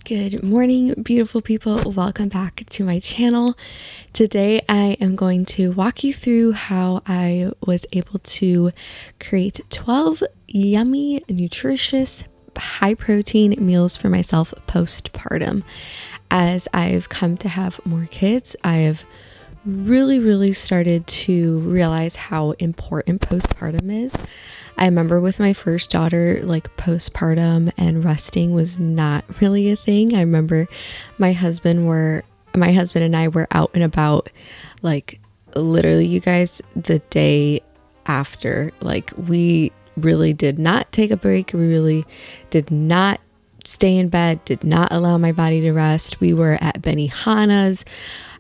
Good morning, beautiful people. Welcome back to my channel. Today I am going to walk you through how I was able to create 12 yummy, nutritious, high protein meals for myself postpartum. As I've come to have more kids, I have really started to realize how important postpartum is. I remember with my first daughter, like postpartum and resting was not really a thing. I remember my husband and I were out and about, like literally, you guys, the day after. Like, we really did not take a break. We really did not stay in bed, did not allow my body to rest. We were at Benihana's.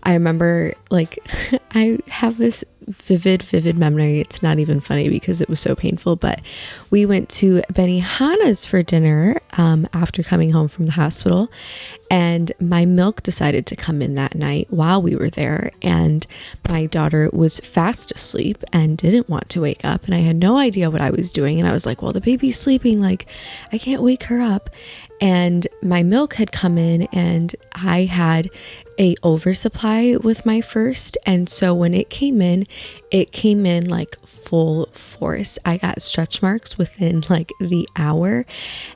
I remember, like, I have this vivid memory. It's not even funny because it was so painful, but we went to Benihana's for dinner after coming home from the hospital, and my milk decided to come in that night while we were there, and my daughter was fast asleep and didn't want to wake up, and I had no idea what I was doing, and I was like, well, the baby's sleeping, like, I can't wake her up. And my milk had come in, and I had a oversupply with my first, and so when it came in like full force. I got stretch marks within like the hour,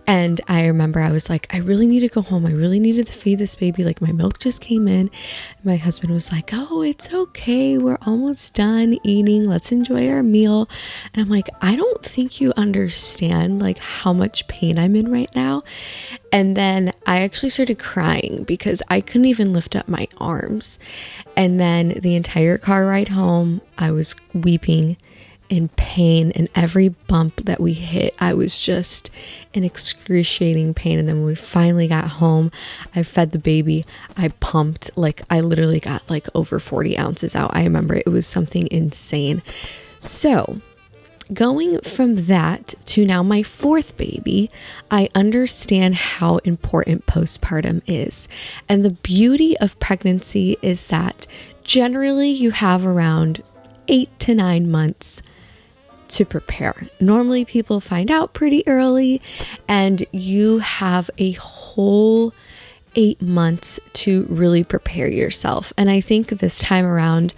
and I remember I was like, I really need to go home. I really needed to feed this baby. Like, my milk just came in. My husband was like, oh, it's okay, we're almost done eating, let's enjoy our meal. And I'm like, I don't think you understand like how much pain I'm in right now. And then I actually started crying because I couldn't even lift up my arms. And then the entire car ride home, I was weeping in pain, and every bump that we hit, I was just in excruciating pain. And then when we finally got home, I fed the baby, I pumped, like I literally got like over 40 ounces out. I remember it was something insane. So going from that to now my fourth baby, I understand how important postpartum is. And the beauty of pregnancy is that generally you have around 8 to 9 months to prepare. Normally people find out pretty early, and you have a whole 8 months to really prepare yourself. And I think this time around,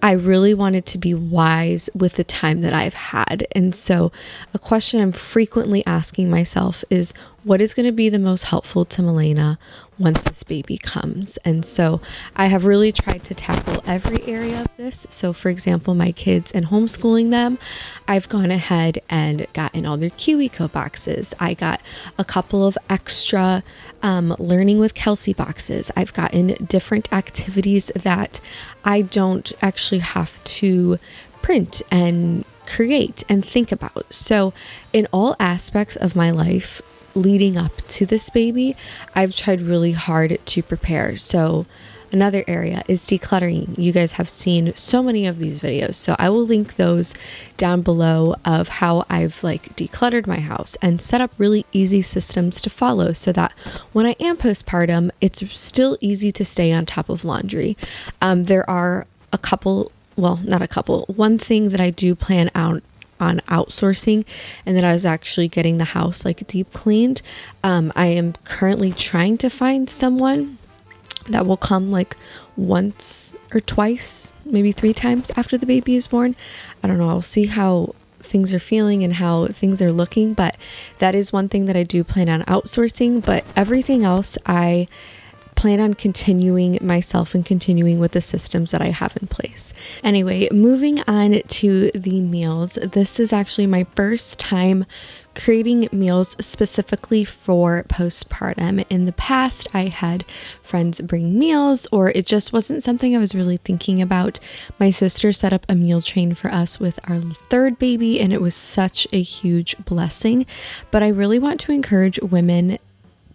I really wanted to be wise with the time that I've had. And so a question I'm frequently asking myself is, what is going to be the most helpful to Milena once this baby comes? And so I have really tried to tackle every area of this. So for example, my kids and homeschooling them, I've gone ahead and gotten all their QE boxes. I got a couple of extra learning with Kelsey boxes. I've gotten different activities that I don't actually have to print and create and think about. So in all aspects of my life leading up to this baby, I've tried really hard to prepare. So another area is decluttering. You guys have seen so many of these videos, so I will link those down below of how I've like decluttered my house and set up really easy systems to follow so that when I am postpartum, it's still easy to stay on top of laundry. There are a couple, well, not a couple, one thing that I do plan out on outsourcing, and that I was actually getting the house like deep cleaned. I am currently trying to find someone that will come like once or twice, maybe 3 times after the baby is born. I don't know. I'll see how things are feeling and how things are looking, but that is one thing that I do plan on outsourcing. But everything else, I plan on continuing myself and continuing with the systems that I have in place. Anyway, moving on to the meals. This is actually my first time creating meals specifically for postpartum. In the past, I had friends bring meals, or it just wasn't something I was really thinking about. My sister set up a meal train for us with our third baby, and it was such a huge blessing. But I really want to encourage women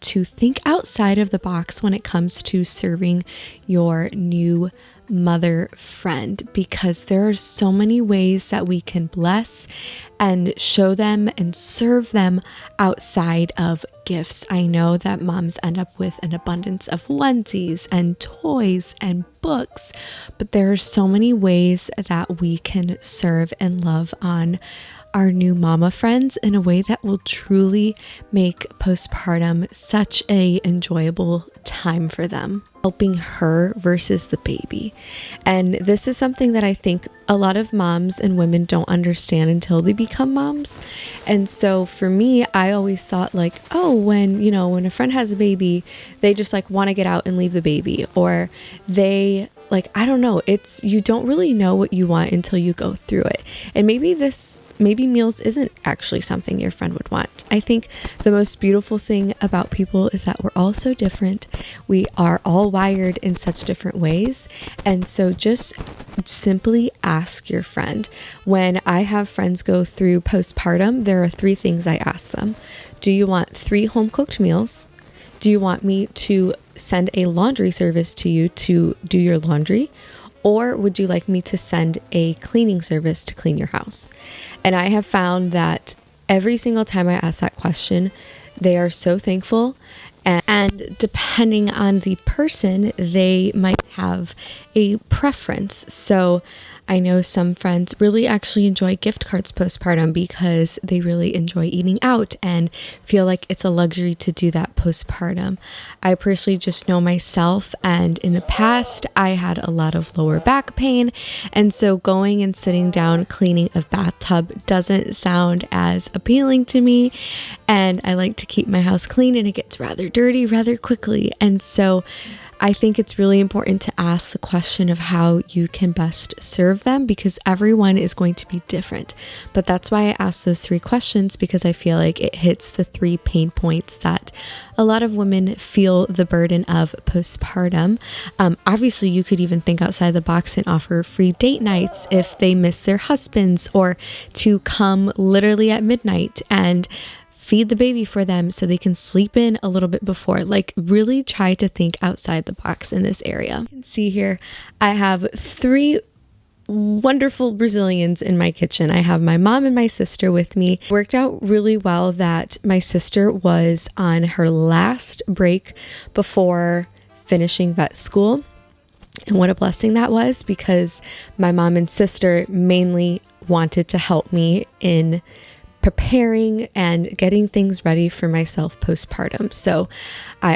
to think outside of the box when it comes to serving your new mother friend, because there are so many ways that we can bless and show them and serve them outside of gifts. I know that moms end up with an abundance of onesies and toys and books, but there are so many ways that we can serve and love on our new mama friends in a way that will truly make postpartum such a enjoyable time for them, helping her versus the baby. And this is something that I think a lot of moms and women don't understand until they become moms. And so for me, I always thought like, oh, when a friend has a baby, they just like want to get out and leave the baby, or they like, I don't know, you don't really know what you want until you go through it. And maybe meals isn't actually something your friend would want. I think the most beautiful thing about people is that we're all so different. We are all wired in such different ways. And so just simply ask your friend. When I have friends go through postpartum, there are 3 things I ask them. Do you want 3 home cooked meals? Do you want me to send a laundry service to you to do your laundry? Or would you like me to send a cleaning service to clean your house? And I have found that every single time I ask that question, they are so thankful. And depending on the person, they might have a preference. So I know some friends really actually enjoy gift cards postpartum because they really enjoy eating out and feel like it's a luxury to do that postpartum. I personally just know myself, and in the past I had a lot of lower back pain, and so going and sitting down cleaning a bathtub doesn't sound as appealing to me, and I like to keep my house clean, and it gets rather dirty rather quickly. And so I think it's really important to ask the question of how you can best serve them, because everyone is going to be different. But that's why I ask those 3 questions, because I feel like it hits the 3 pain points that a lot of women feel the burden of postpartum. Obviously, you could even think outside the box and offer free date nights if they miss their husbands, or to come literally at midnight and feed the baby for them so they can sleep in a little bit before. Like, really try to think outside the box in this area. You can see here, I have 3 wonderful Brazilians in my kitchen. I have my mom and my sister with me. It worked out really well that my sister was on her last break before finishing vet school. And what a blessing that was, because my mom and sister mainly wanted to help me in preparing and getting things ready for myself postpartum. So I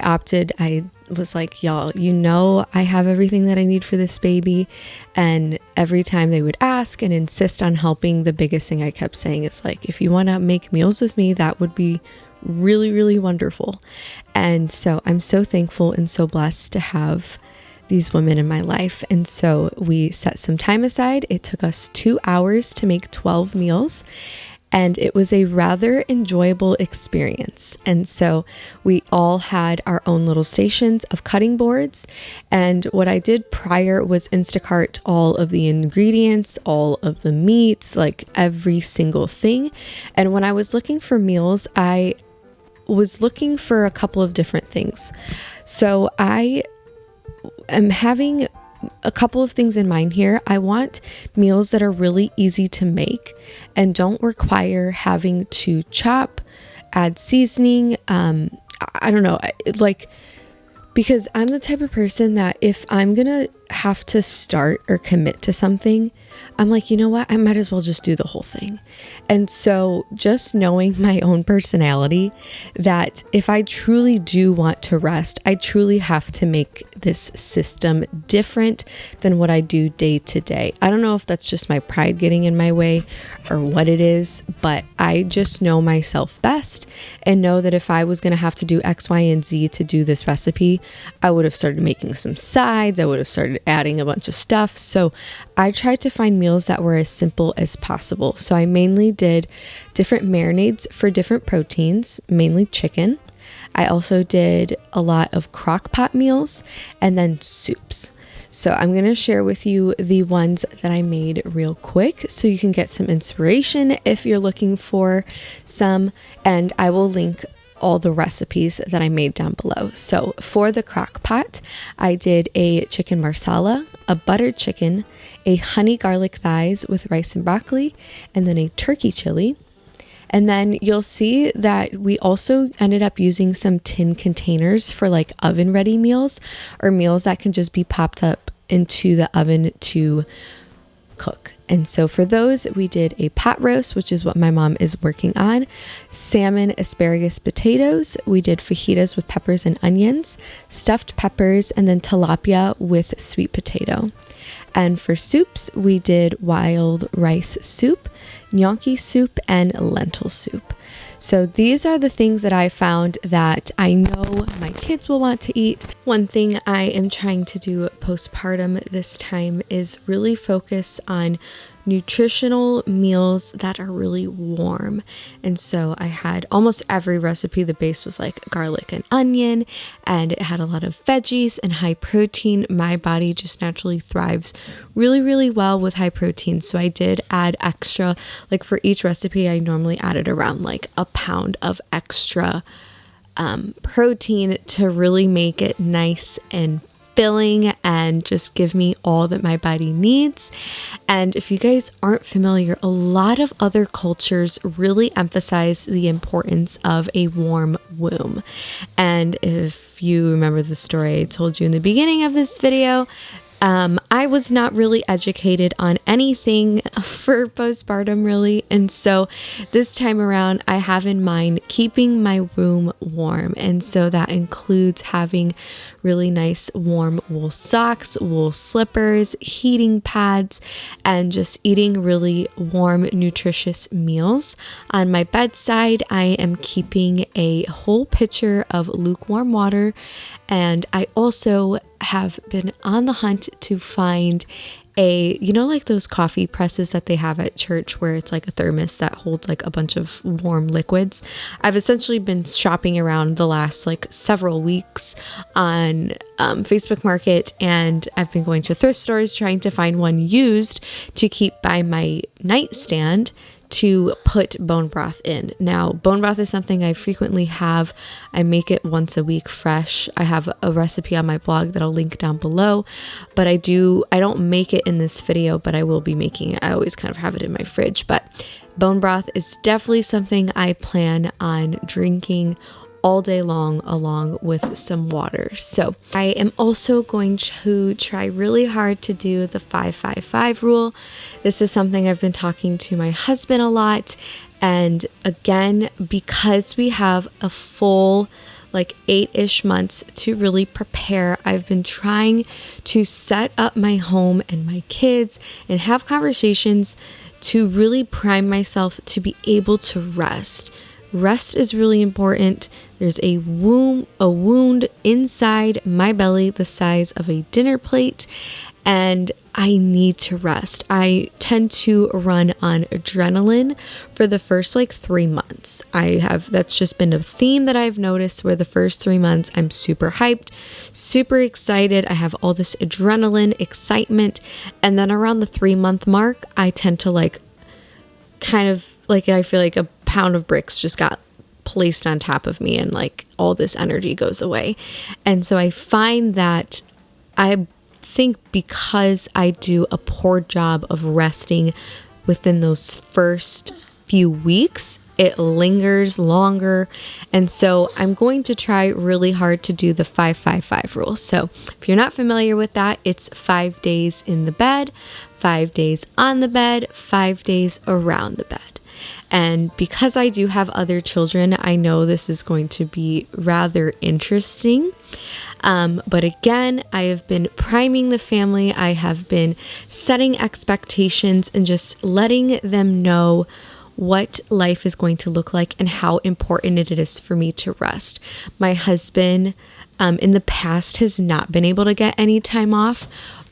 was like, y'all, I have everything that I need for this baby. And every time they would ask and insist on helping, the biggest thing I kept saying is like, if you want to make meals with me, that would be really, really wonderful. And so I'm so thankful and so blessed to have these women in my life. And so we set some time aside. It took us 2 hours to make 12 meals. And it was a rather enjoyable experience. And so we all had our own little stations of cutting boards. And what I did prior was Instacart all of the ingredients, all of the meats, like every single thing. And when I was looking for meals, I was looking for a couple of different things. So I am having a couple of things in mind here. I want meals that are really easy to make and don't require having to chop, add seasoning. I don't know, because I'm the type of person that if I'm gonna have to start or commit to something, I'm like, you know what? I might as well just do the whole thing. And so just knowing my own personality, that if I truly do want to rest, I truly have to make this system different than what I do day to day. I don't know if that's just my pride getting in my way or what it is, but I just know myself best and know that if I was going to have to do X, Y, and Z to do this recipe, I would have started making some sides. I would have started adding a bunch of stuff. So I tried to find meals that were as simple as possible. So I mainly did different marinades for different proteins, mainly chicken. I also did a lot of crock pot meals and then soups. So I'm going to share with you the ones that I made real quick so you can get some inspiration if you're looking for some, and I will link all the recipes that I made down below. So for the crock pot, I did a chicken marsala, a buttered chicken, a honey garlic thighs with rice and broccoli, and then a turkey chili. And then you'll see that we also ended up using some tin containers for like oven ready meals or meals that can just be popped up into the oven to cook. And so for those, we did a pot roast, which is what my mom is working on, salmon, asparagus, potatoes. We did fajitas with peppers and onions, stuffed peppers, and then tilapia with sweet potato. And for soups, we did wild rice soup, gnocchi soup, and lentil soup. So these are the things that I found that I know my kids will want to eat. One thing I am trying to do postpartum this time is really focus on nutritional meals that are really warm. And so I had almost every recipe. The base was like garlic and onion, and it had a lot of veggies and high protein. My body just naturally thrives really, really well with high protein. So I did add extra, like for each recipe, I normally added around like a pound of extra protein to really make it nice and filling and just give me all that my body needs. And if you guys aren't familiar, a lot of other cultures really emphasize the importance of a warm womb. And if you remember the story I told you in the beginning of this video, I was not really educated on anything for postpartum really. And so this time around, I have in mind keeping my womb warm. And so that includes having really nice warm wool socks, wool slippers, heating pads, and just eating really warm, nutritious meals. On my bedside, I am keeping a whole pitcher of lukewarm water. And I also have been on the hunt to find like those coffee presses that they have at church where it's like a thermos that holds like a bunch of warm liquids. I've essentially been shopping around the last like several weeks on Facebook Market, and I've been going to thrift stores trying to find one used to keep by my nightstand to put bone broth in. Now, bone broth is something I frequently have. I make it once a week fresh. I have a recipe on my blog that I'll link down below, but I don't make it in this video, but I will be making it. I always kind of have it in my fridge, but bone broth is definitely something I plan on drinking all day long along with some water. So I am also going to try really hard to do the 5-5-5 rule. This is something I've been talking to my husband a lot. And again, because we have a full like 8-ish months to really prepare, I've been trying to set up my home and my kids and have conversations to really prime myself to be able to rest. Rest is really important. There's a wound inside my belly the size of a dinner plate, and I need to rest. I tend to run on adrenaline for the first like 3 months. That's just been a theme that I've noticed where the first 3 months I'm super hyped, super excited. I have all this adrenaline, excitement, and then around the 3-month mark, I tend to like kind of like, I feel like a pound of bricks just got placed on top of me and like all this energy goes away. And so I find that I think because I do a poor job of resting within those first few weeks, it lingers longer. And so I'm going to try really hard to do the 5-5-5 rule. So if you're not familiar with that, it's 5 days in the bed, 5 days on the bed, 5 days around the bed. And because I do have other children, I know this is going to be rather interesting. But again, I have been priming the family. I have been setting expectations and just letting them know what life is going to look like and how important it is for me to rest. My husband, in the past has not been able to get any time off,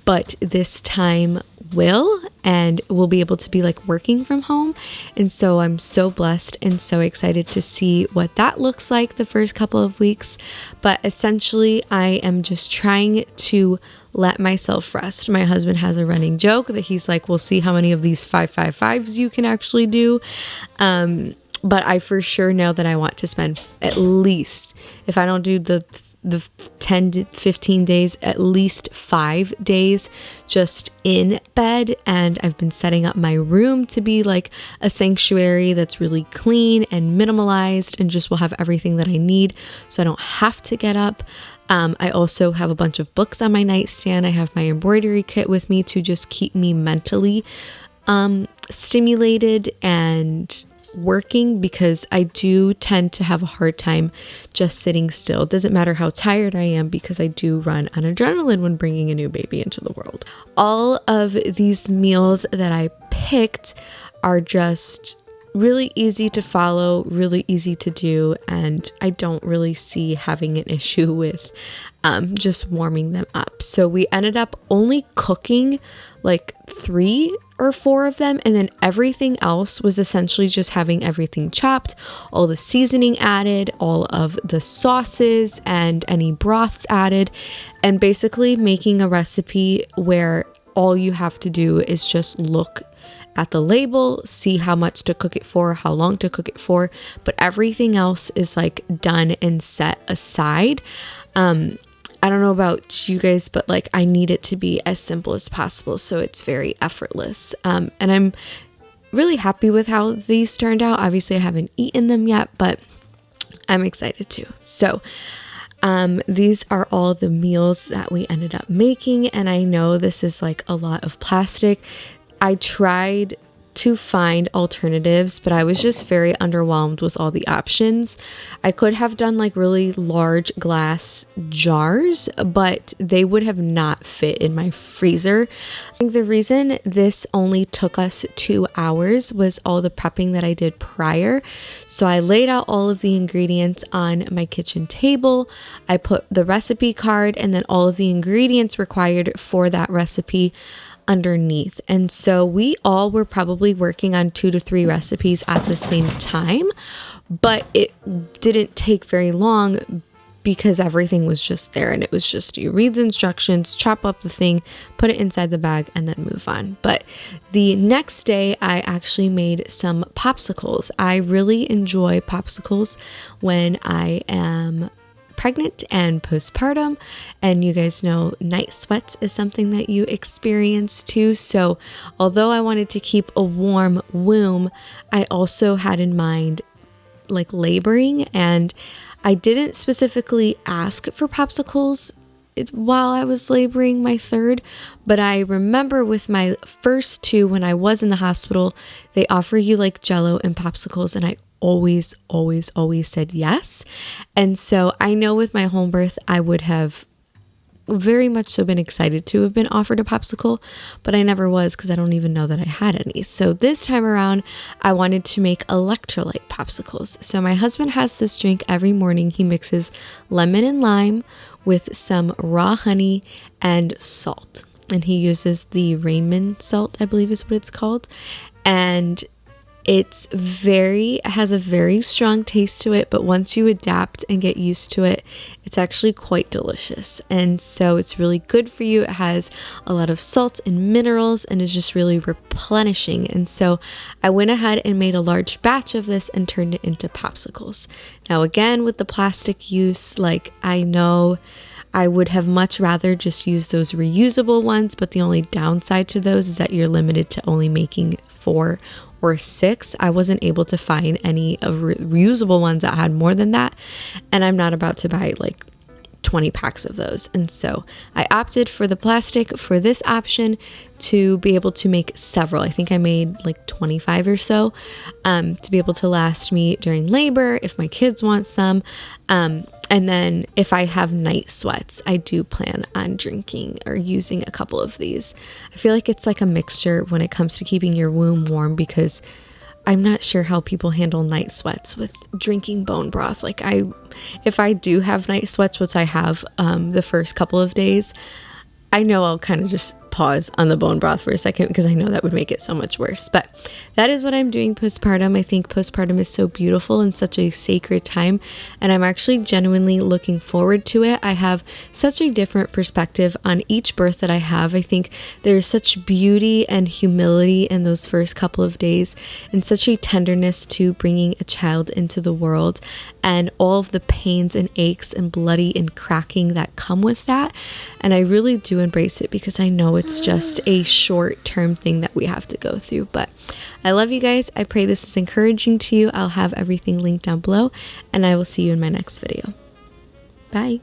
but this time will, and will be able to be like working from home. And so I'm so blessed and so excited to see what that looks like the first couple of weeks. But essentially, I am just trying to let myself rest. My husband has a running joke that he's like, we'll see how many of these 5-5-5s you can actually do. But I for sure know that I want to spend at least, if I don't do the 10 to 15 days, at least 5 days just in bed. And I've been setting up my room to be like a sanctuary that's really clean and minimalized and just will have everything that I need so I don't have to get up. I also have a bunch of books on my nightstand. I have my embroidery kit with me to just keep me mentally stimulated and working, because I do tend to have a hard time just sitting still. It doesn't matter how tired I am, because I do run on adrenaline when bringing a new baby into the world. All of these meals that I picked are just really easy to follow, really easy to do, and I don't really see having an issue with just warming them up. So we ended up only cooking like 3 or 4 of them, and then everything else was essentially just having everything chopped, all the seasoning added, all of the sauces and any broths added, and basically making a recipe where all you have to do is just look at the label, see how much to cook it for, how long to cook it for, but everything else is like done and set aside. I don't know about you guys, but like I need it to be as simple as possible, so it's very effortless. And I'm really happy with how these turned out. Obviously I haven't eaten them yet, but I'm excited too. So these are all the meals that we ended up making, and I know this is like a lot of plastic. I tried to find alternatives, but I was just very underwhelmed with all the options. I could have done like really large glass jars, but they would have not fit in my freezer. I think the reason this only took us 2 hours was all the prepping that I did prior. So I laid out all of the ingredients on my kitchen table. I put the recipe card and then all of the ingredients required for that recipe underneath. And so we all were probably working on 2 to 3 recipes at the same time, but it didn't take very long because everything was just there, and it was just you read the instructions, chop up the thing, put it inside the bag, and then move on. But the next day I actually made some popsicles. I really enjoy popsicles when I am pregnant and postpartum, and you guys know night sweats is something that you experience too. So although I wanted to keep a warm womb, I also had in mind like laboring, and I didn't specifically ask for popsicles while I was laboring my third, but I remember with my first 2 when I was in the hospital, they offer you like jello and popsicles, and I always said yes. And so I know with my home birth, I would have very much so been excited to have been offered a popsicle, but I never was because I don't even know that I had any. So this time around, I wanted to make electrolyte popsicles. So my husband has this drink every morning. He mixes lemon and lime with some raw honey and salt. And he uses the Rainman salt, I believe is what it's called. And it has a very strong taste to it, but once you adapt and get used to it, it's actually quite delicious. And so it's really good for you. It has a lot of salt and minerals and is just really replenishing. And so I went ahead and made a large batch of this and turned it into popsicles. Now again, with the plastic use, like I know I would have much rather just use those reusable ones, but the only downside to those is that you're limited to only making 4 or 6. I wasn't able to find any of reusable ones that had more than that, and I'm not about to buy like 20 packs of those. And so I opted for the plastic for this option to be able to make several. I think I made like 25 or so to be able to last me during labor if my kids want some. And then if I have night sweats, I do plan on drinking or using a couple of these. I feel like it's like a mixture when it comes to keeping your womb warm, because I'm not sure how people handle night sweats with drinking bone broth. Like if I do have night sweats, which I have the first couple of days, I know I'll kind of just pause on the bone broth for a second because I know that would make it so much worse. But that is what I'm doing postpartum. I think postpartum is so beautiful and such a sacred time, and I'm actually genuinely looking forward to it. I have such a different perspective on each birth that I have. I think there's such beauty and humility in those first couple of days, and such a tenderness to bringing a child into the world, and all of the pains and aches and bloody and cracking that come with that. And I really do embrace it because I know it's just a short-term thing that we have to go through. But I love you guys. I pray this is encouraging to you. I'll have everything linked down below, and I will see you in my next video. Bye.